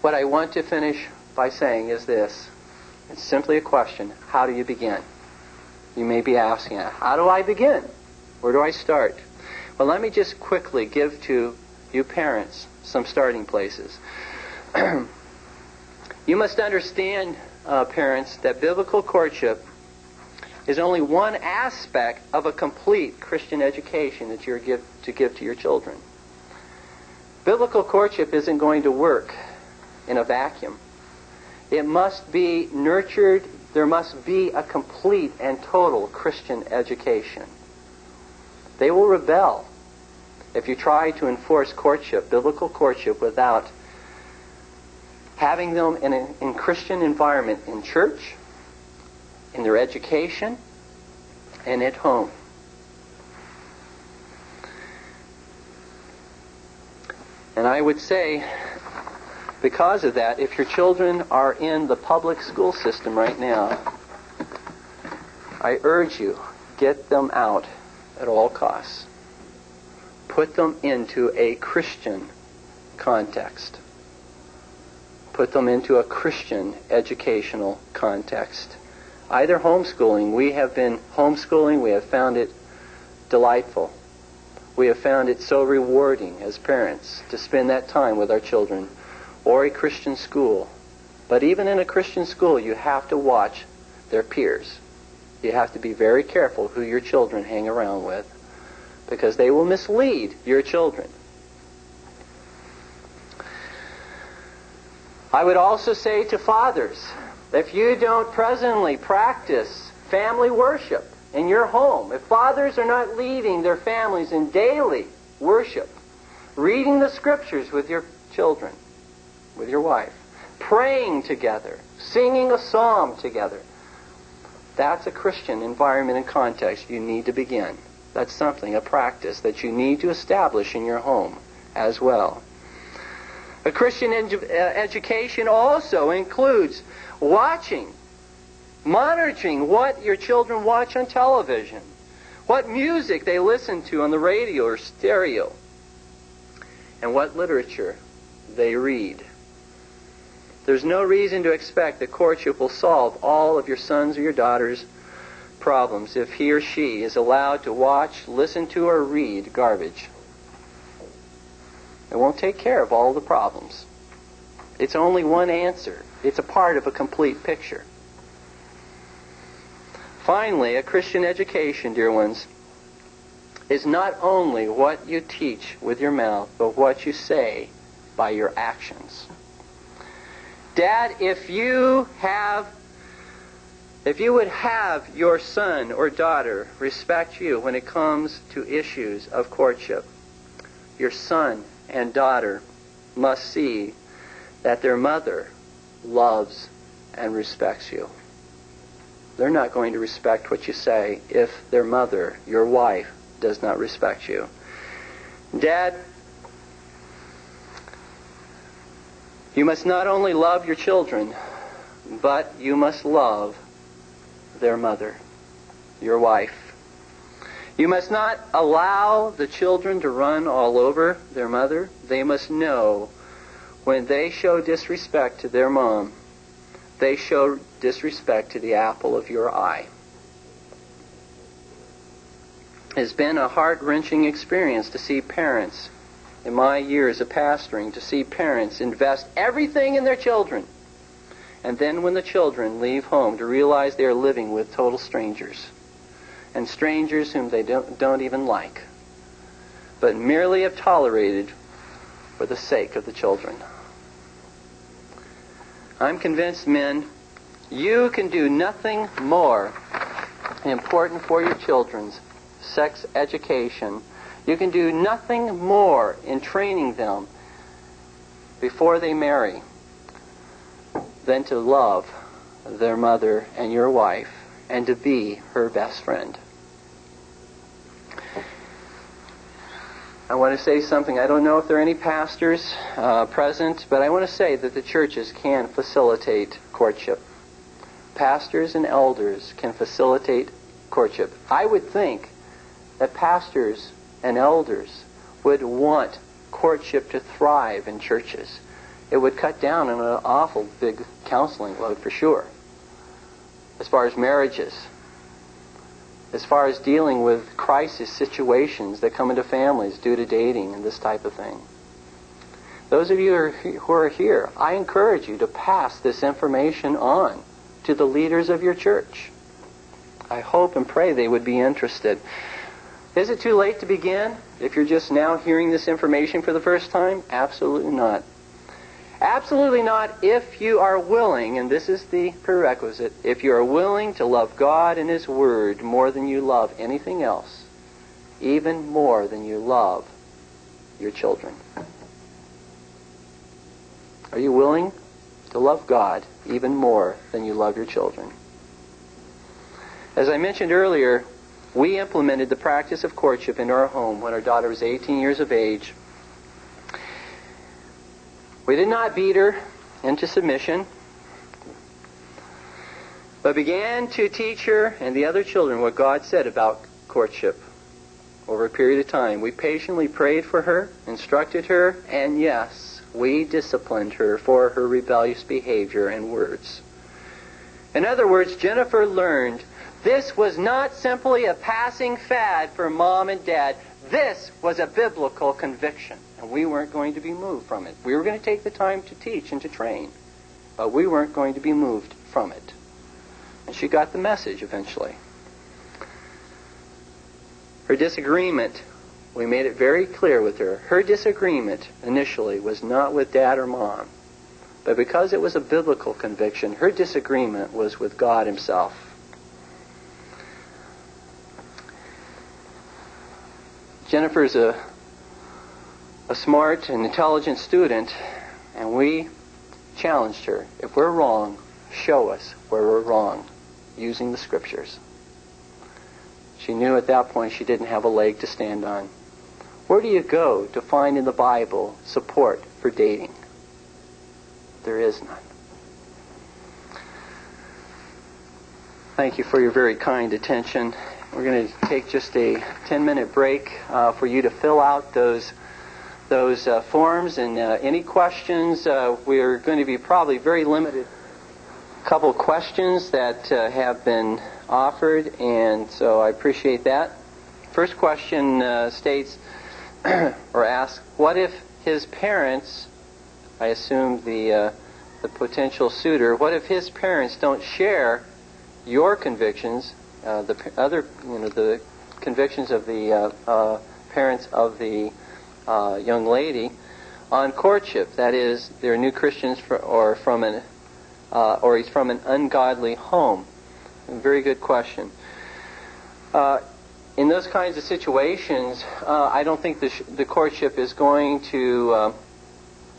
What I want to finish by saying is this. It's simply a question. How do you begin? You may be asking, how do I begin? Where do I start? Well, let me just quickly give to you parents some starting places. You must understand, parents, that biblical courtship is only one aspect of a complete Christian education that you're to give to your children. Biblical courtship isn't going to work in a vacuum. It must be nurtured. There must be a complete and total Christian education. They will rebel if you try to enforce courtship, biblical courtship, without having them in Christian environment in church, in their education, and at home. And I would say, because of that, if your children are in the public school system right now, I urge you, get them out at all costs. Put them into a Christian context. Put them into a Christian educational context. Either homeschooling. We have been homeschooling. We have found it delightful. We have found it so rewarding as parents to spend that time with our children. Or a Christian school. But even in a Christian school, you have to watch their peers. You have to be very careful who your children hang around with, because they will mislead your children. I would also say to fathers, if you don't presently practice family worship in your home, if fathers are not leading their families in daily worship, reading the scriptures with your children, with your wife, praying together, singing a psalm together, that's a Christian environment and context you need to begin. That's something, a practice that you need to establish in your home as well. A Christian education also includes watching, monitoring what your children watch on television, what music they listen to on the radio or stereo, and what literature they read. There's no reason to expect that courtship will solve all of your sons or your daughters' problems if he or she is allowed to watch, listen to, or read garbage. It won't take care of all the problems. It's only one answer. It's a part of a complete picture. Finally, a Christian education, dear ones, is not only what you teach with your mouth, but what you say by your actions. Dad, if you would have your son or daughter respect you when it comes to issues of courtship, your son and daughter must see that their mother loves and respects you. They're not going to respect what you say if their mother, your wife, does not respect you. Dad, you must not only love your children, but you must love their mother, your wife. You must not allow the children to run all over their mother. They must know when they show disrespect to their mom, they show disrespect to the apple of your eye. It's been a heart-wrenching experience to see parents, in my years of pastoring, to see parents invest everything in their children, and then when the children leave home to realize they are living with total strangers, and strangers whom they don't even like, but merely have tolerated for the sake of the children. I'm convinced, men, you can do nothing more important for your children's sex education. You can do nothing more in training them before they marry than to love their mother and your wife and to be her best friend. I want to say something. I don't know if there are any pastors present, but I want to say that the churches can facilitate courtship. Pastors and elders can facilitate courtship. I would think that pastors and elders would want courtship to thrive in churches. It would cut down on an awful big counseling load for sure, as far as marriages, as far as dealing with crisis situations that come into families due to dating and this type of thing. Those of you who are here, I encourage you to pass this information on to the leaders of your church. I hope and pray they would be interested. Is it too late to begin if you're just now hearing this information for the first time? Absolutely not. Absolutely not if you are willing, and this is the prerequisite, if you are willing to love God and His Word more than you love anything else, even more than you love your children. Are you willing to love God even more than you love your children? As I mentioned earlier, we implemented the practice of courtship in our home when our daughter was 18 years of age. We did not beat her into submission, but began to teach her and the other children what God said about courtship. Over a period of time, we patiently prayed for her, instructed her, and yes, we disciplined her for her rebellious behavior and words. In other words, Jennifer learned this was not simply a passing fad for Mom and Dad. This was a biblical conviction, and we weren't going to be moved from it. We were going to take the time to teach and to train, but we weren't going to be moved from it. And she got the message eventually. Her disagreement, we made it very clear with her. Her disagreement initially was not with Dad or Mom, but because it was a biblical conviction, her disagreement was with God Himself. Jennifer's a smart and intelligent student, and we challenged her. If we're wrong, show us where we're wrong, using the Scriptures. She knew at that point she didn't have a leg to stand on. Where do you go to find in the Bible support for dating? There is none. Thank you for your very kind attention. We're going to take just a 10-minute break for you to fill out those forms, and any questions. We're going to be probably very limited. A couple questions that have been offered, and so I appreciate that. First question states or asks, what if his parents, I assume the potential suitor, what if his parents don't share your convictions, the convictions of the parents of the young lady? on courtship. That is, they're new Christians or he's from an ungodly home. Very good question. In those kinds of situations, I don't think the courtship is going to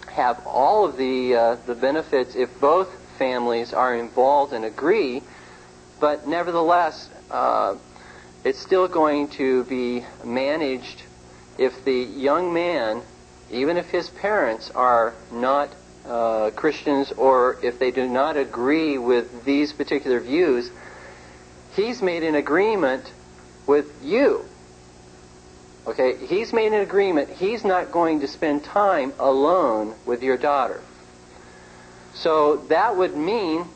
have all of the benefits if both families are involved and agree, but nevertheless, it's still going to be managed if the young man, even if his parents are not Christians, or if they do not agree with these particular views, he's made an agreement with you. Okay, he's made an agreement. He's not going to spend time alone with your daughter. So that would mean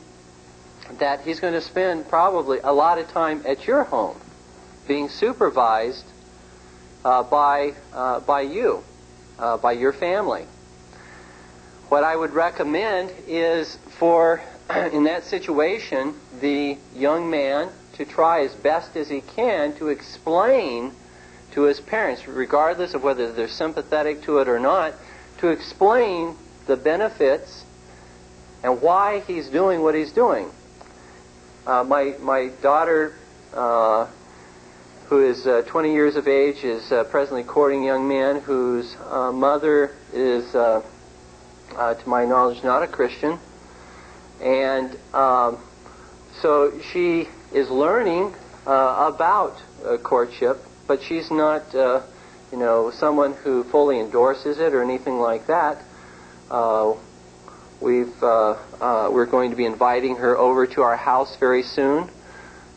that he's going to spend probably a lot of time at your home, being supervised by you, by your family. What I would recommend is for, in that situation, the young man to try as best as he can to explain to his parents, regardless of whether they're sympathetic to it or not, to explain the benefits and why he's doing what he's doing. My daughter, who is 20 years of age, is presently courting a young man whose mother is, to my knowledge, not a Christian. And so she is learning about courtship, but she's not, someone who fully endorses it or anything like that. We're going to be inviting her over to our house very soon,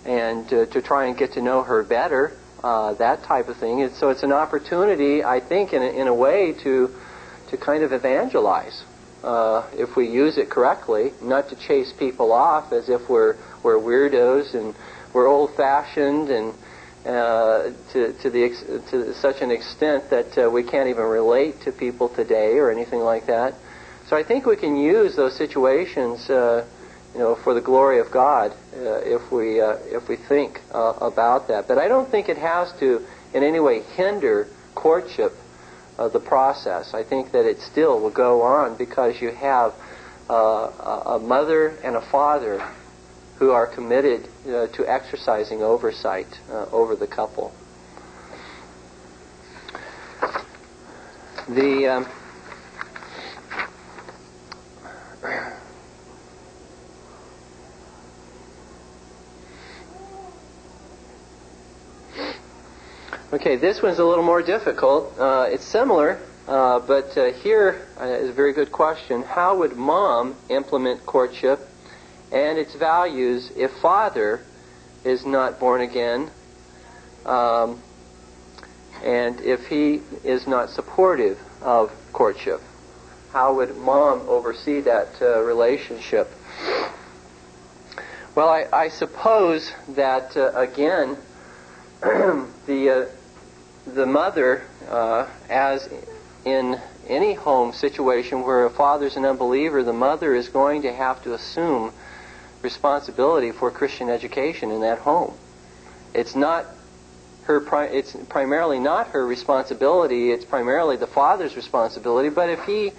and to try and get to know her better, that type of thing. And so it's an opportunity, I think, in a way, to kind of evangelize, if we use it correctly, not to chase people off as if we're weirdos and we're old-fashioned and to such an extent that we can't even relate to people today or anything like that. So I think we can use those situations, for the glory of God, if we think about that. But I don't think it has to in any way hinder courtship, the process. I think that it still will go on because you have a mother and a father who are committed to exercising oversight over the couple. Okay, this one's a little more difficult. It's similar, but here is a very good question. How would mom implement courtship and its values if father is not born again, and if he is not supportive of courtship? How would mom oversee that relationship? Well, I suppose that, again, the mother, as in any home situation where a father's an unbeliever, the mother is going to have to assume responsibility for Christian education in that home. It's primarily not her responsibility. It's primarily the father's responsibility. But if he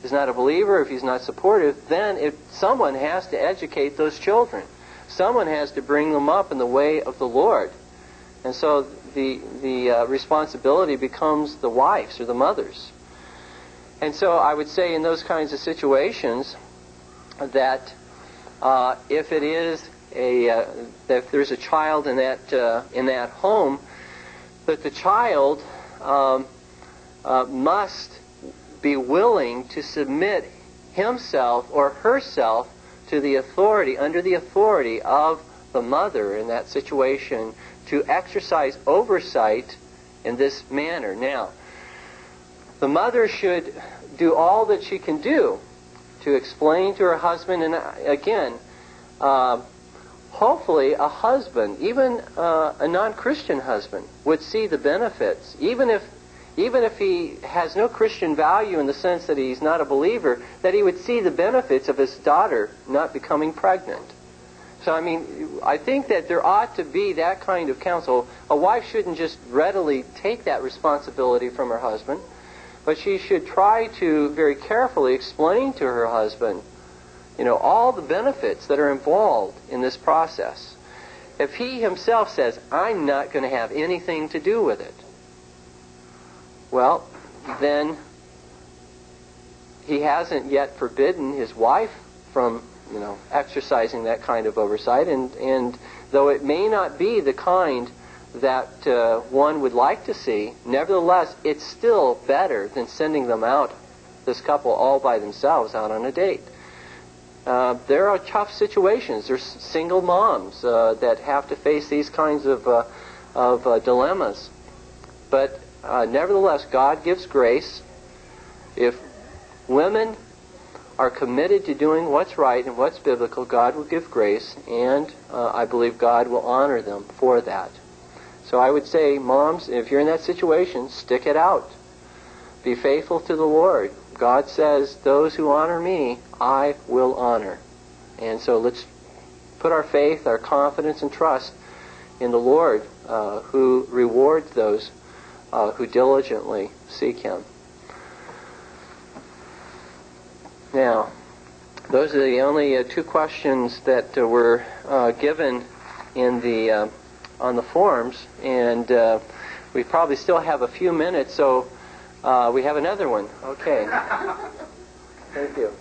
is not a believer, if he's not supportive, then someone has to educate those children. Someone has to bring them up in the way of the Lord. And so the responsibility becomes the wife's or the mother's. And so I would say in those kinds of situations that if it is if there's a child in that home, that the child must be willing to submit himself or herself to the authority, under the authority of the mother in that situation, to exercise oversight in this manner. Now, the mother should do all that she can do to explain to her husband, and again, hopefully a husband, even a non-Christian husband, would see the benefits, even if he has no Christian value in the sense that he's not a believer, that he would see the benefits of his daughter not becoming pregnant. So, I think that there ought to be that kind of counsel. A wife shouldn't just readily take that responsibility from her husband, But she should try to very carefully explain to her husband, all the benefits that are involved in this process. If he himself says, I'm not going to have anything to do with it, well, then he hasn't yet forbidden his wife from, exercising that kind of oversight. And though it may not be the kind that one would like to see, nevertheless, it's still better than sending them out, this couple, all by themselves out on a date. There are tough situations. There's single moms that have to face these kinds of dilemmas. But nevertheless, God gives grace. If women are committed to doing what's right and what's biblical, God will give grace, and I believe God will honor them for that. So I would say, moms, if you're in that situation, stick it out. Be faithful to the Lord. God says, those who honor me, I will honor. And so let's put our faith, our confidence, and trust in the Lord, who rewards those who diligently seek Him. Now, those are the only two questions that were given in the on the forms, and we probably still have a few minutes, so we have another one. Okay. Thank you.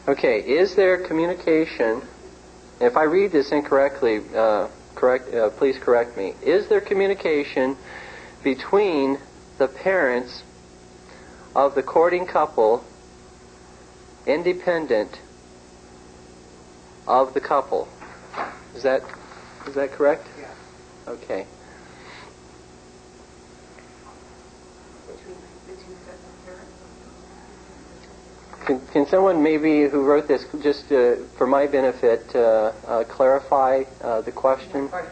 Okay, is there communication? If I read this incorrectly, please correct me. Is there communication between the parents of the courting couple independent of the couple? Is that correct? Yeah. Okay. Can someone maybe who wrote this, just for my benefit, clarify the question? The question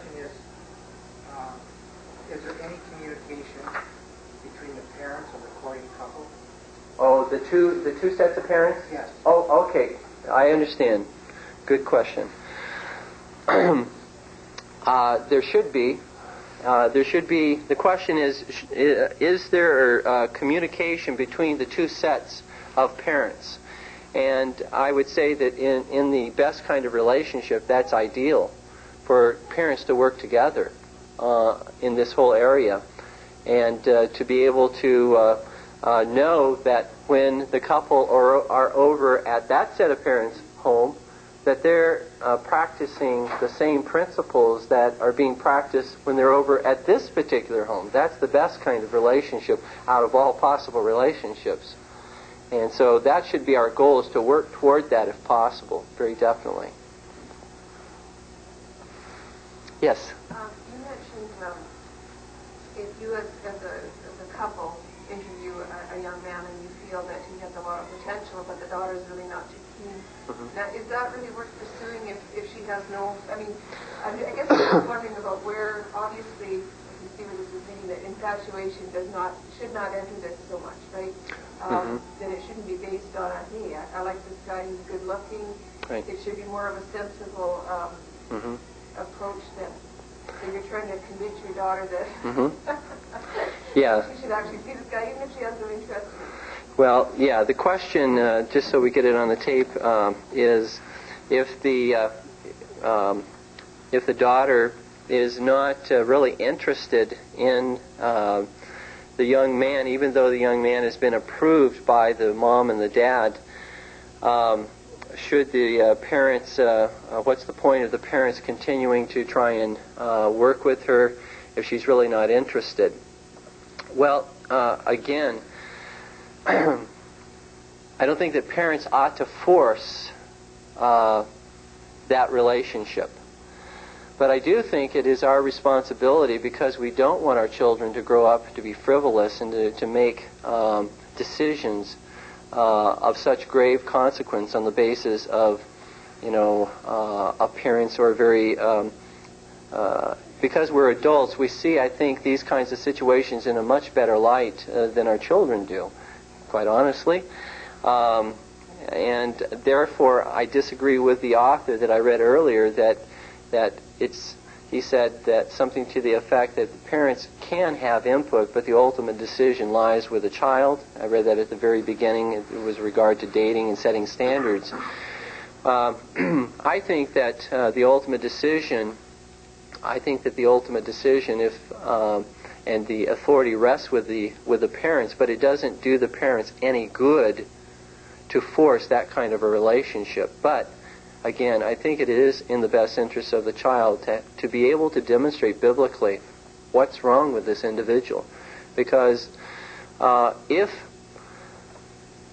is there any communication between the parents of the courting couple? Oh, the two sets of parents? Yes. Oh, okay. I understand. Good question. There should be. The question is there communication between the two sets of parents? And I would say that in the best kind of relationship, that's ideal for parents to work together in this whole area, and to be able to know that when the couple are over at that set of parents' home, that they're practicing the same principles that are being practiced when they're over at this particular home. That's the best kind of relationship out of all possible relationships. And so that should be our goal, is to work toward that if possible, very definitely. Yes? You mentioned if you as a couple interview a young man and you feel that he has a lot of potential, but the daughter is really not too keen. Mm-hmm. Now, is that really worth pursuing if she has no... I guess I'm wondering about where, obviously, you see where this is leading, that infatuation should not enter this so much, right? That it shouldn't be based on, hey, I like this guy, he's good looking. Right. It should be more of a sensible approach then. So you're trying to convince your daughter that yeah. she should actually see this guy, even if she has no interest in him. Well, yeah, the question, just so we get it on the tape, is if the daughter is not really interested in the young man, even though the young man has been approved by the mom and the dad, should the parents, what's the point of the parents continuing to try and work with her if she's really not interested? Well, again, I don't think that parents ought to force that relationship. But I do think it is our responsibility, because we don't want our children to grow up to be frivolous and to make decisions of such grave consequence on the basis of appearance or very because we're adults, we see, I think, these kinds of situations in a much better light than our children do, quite honestly. And therefore, I disagree with the author that I read earlier that he said that something to the effect that the parents can have input, but the ultimate decision lies with the child. I read that at the very beginning. It was regard to dating and setting standards. I think that the ultimate decision, if and the authority rests with the parents, but it doesn't do the parents any good to force that kind of a relationship. But again, I think it is in the best interest of the child to be able to demonstrate biblically what's wrong with this individual. Because if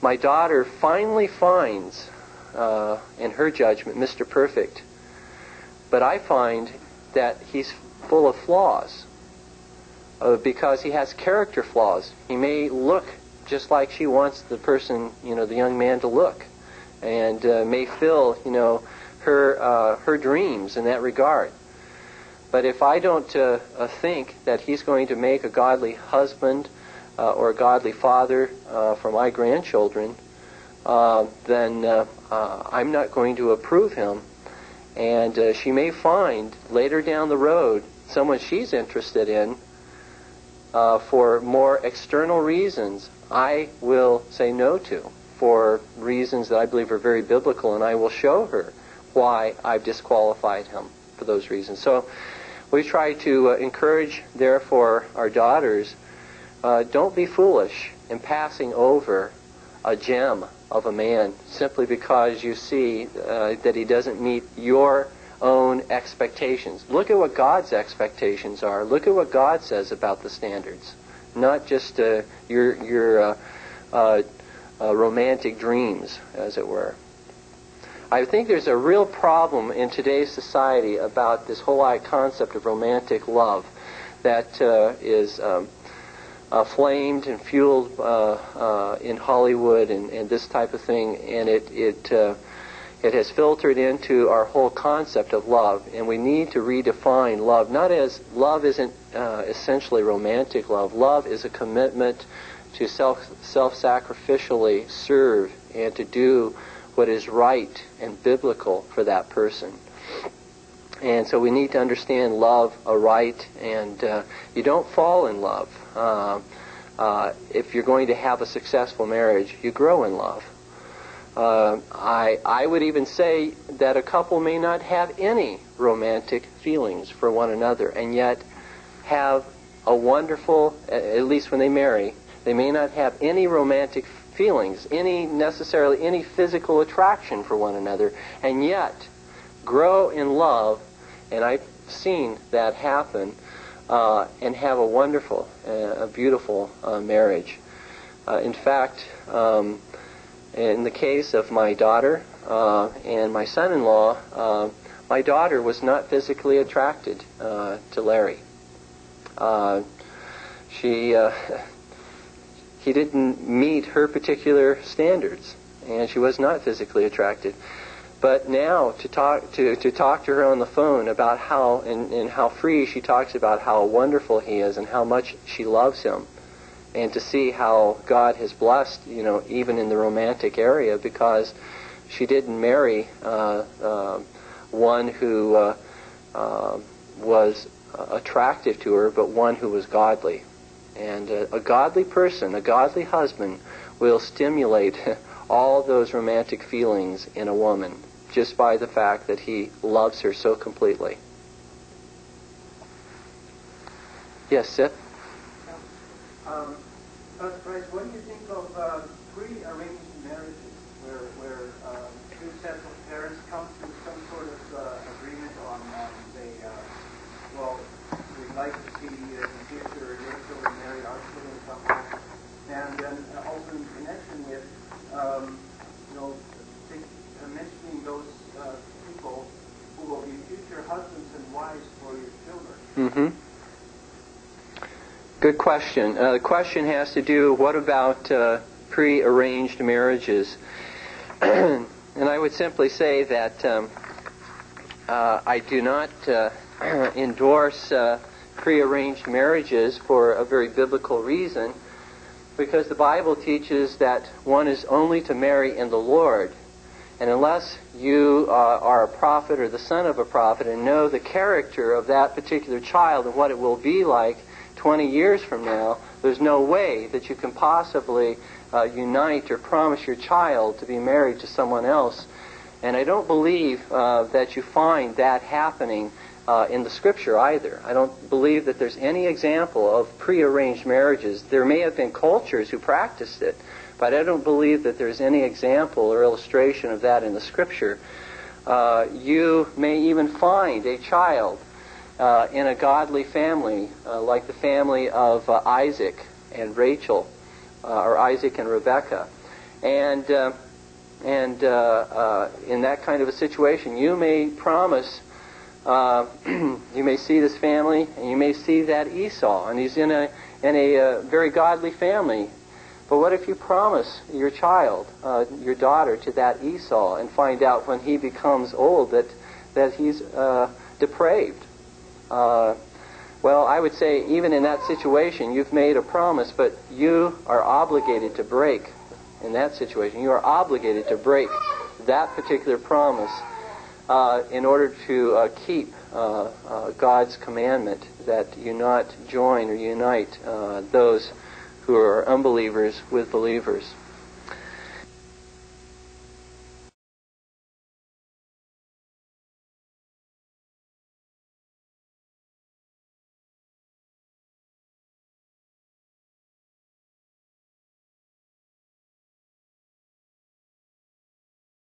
my daughter finally finds, in her judgment, Mr. Perfect, but I find that he's full of flaws, because he has character flaws. He may look just like she wants the person, the young man to look, and may fill, her dreams in that regard. But if I don't think that he's going to make a godly husband or a godly father for my grandchildren, then I'm not going to approve him. And she may find later down the road someone she's interested in for more external reasons. I will say no to, for reasons that I believe are very biblical, and I will show her why I've disqualified him for those reasons. So we try to encourage, therefore, our daughters, don't be foolish in passing over a gem of a man simply because you see that he doesn't meet your own expectations. Look at what God's expectations are. Look at what God says about the standards, not just your romantic dreams, as it were. I think there's a real problem in today's society about this whole concept of romantic love that is flamed and fueled in Hollywood and this type of thing, and it has filtered into our whole concept of love, and we need to redefine love. Not as love isn't essentially romantic love. Love is a commitment to self-sacrificially serve and to do what is right and biblical for that person. And so we need to understand love aright, and you don't fall in love. If you're going to have a successful marriage, you grow in love. I would even say that a couple may not have any romantic feelings for one another, and yet have a wonderful, at least when they marry, they may not have any romantic feelings, necessarily any physical attraction for one another, and yet grow in love, and I've seen that happen, and have a wonderful, a beautiful marriage. In fact, in the case of my daughter and my son-in-law, my daughter was not physically attracted to Larry. He didn't meet her particular standards, and she was not physically attracted. But now to talk to her on the phone about how and how free she talks about how wonderful he is and how much she loves him, and to see how God has blessed, even in the romantic area, because she didn't marry one who was attractive to her, but one who was godly. And a godly person, a godly husband, will stimulate all those romantic feelings in a woman just by the fact that he loves her so completely. Yes, Sip? Pastor Price, what do you think of pre-arranged marriages where two sets of parents come to some sort of agreement on, say, well, we'd like to see in the future your children marry our children somehow, and then also in connection with, mentioning those people who will be future husbands and wives for your children? Mm-hmm. Good question. The question has to do, what about pre-arranged marriages? And I would simply say that I do not endorse prearranged marriages for a very biblical reason, because the Bible teaches that one is only to marry in the Lord. And unless you are a prophet or the son of a prophet and know the character of that particular child and what it will be like 20 years from now, there's no way that you can possibly unite or promise your child to be married to someone else. And I don't believe that you find that happening in the Scripture either. I don't believe that there's any example of prearranged marriages. There may have been cultures who practiced it, but I don't believe that there's any example or illustration of that in the Scripture. You may even find a child in a godly family, like the family of Isaac and Rachel, or Isaac and Rebekah. And in that kind of a situation, you may promise, you may see this family, and you may see that Esau, and he's in a very godly family. But what if you promise your child, your daughter, to that Esau, and find out when he becomes old that he's depraved? Well, I would say even in that situation, you've made a promise, but you are obligated to break. In that situation, you are obligated to break that particular promise in order to keep God's commandment that you not join or unite those who are unbelievers with believers.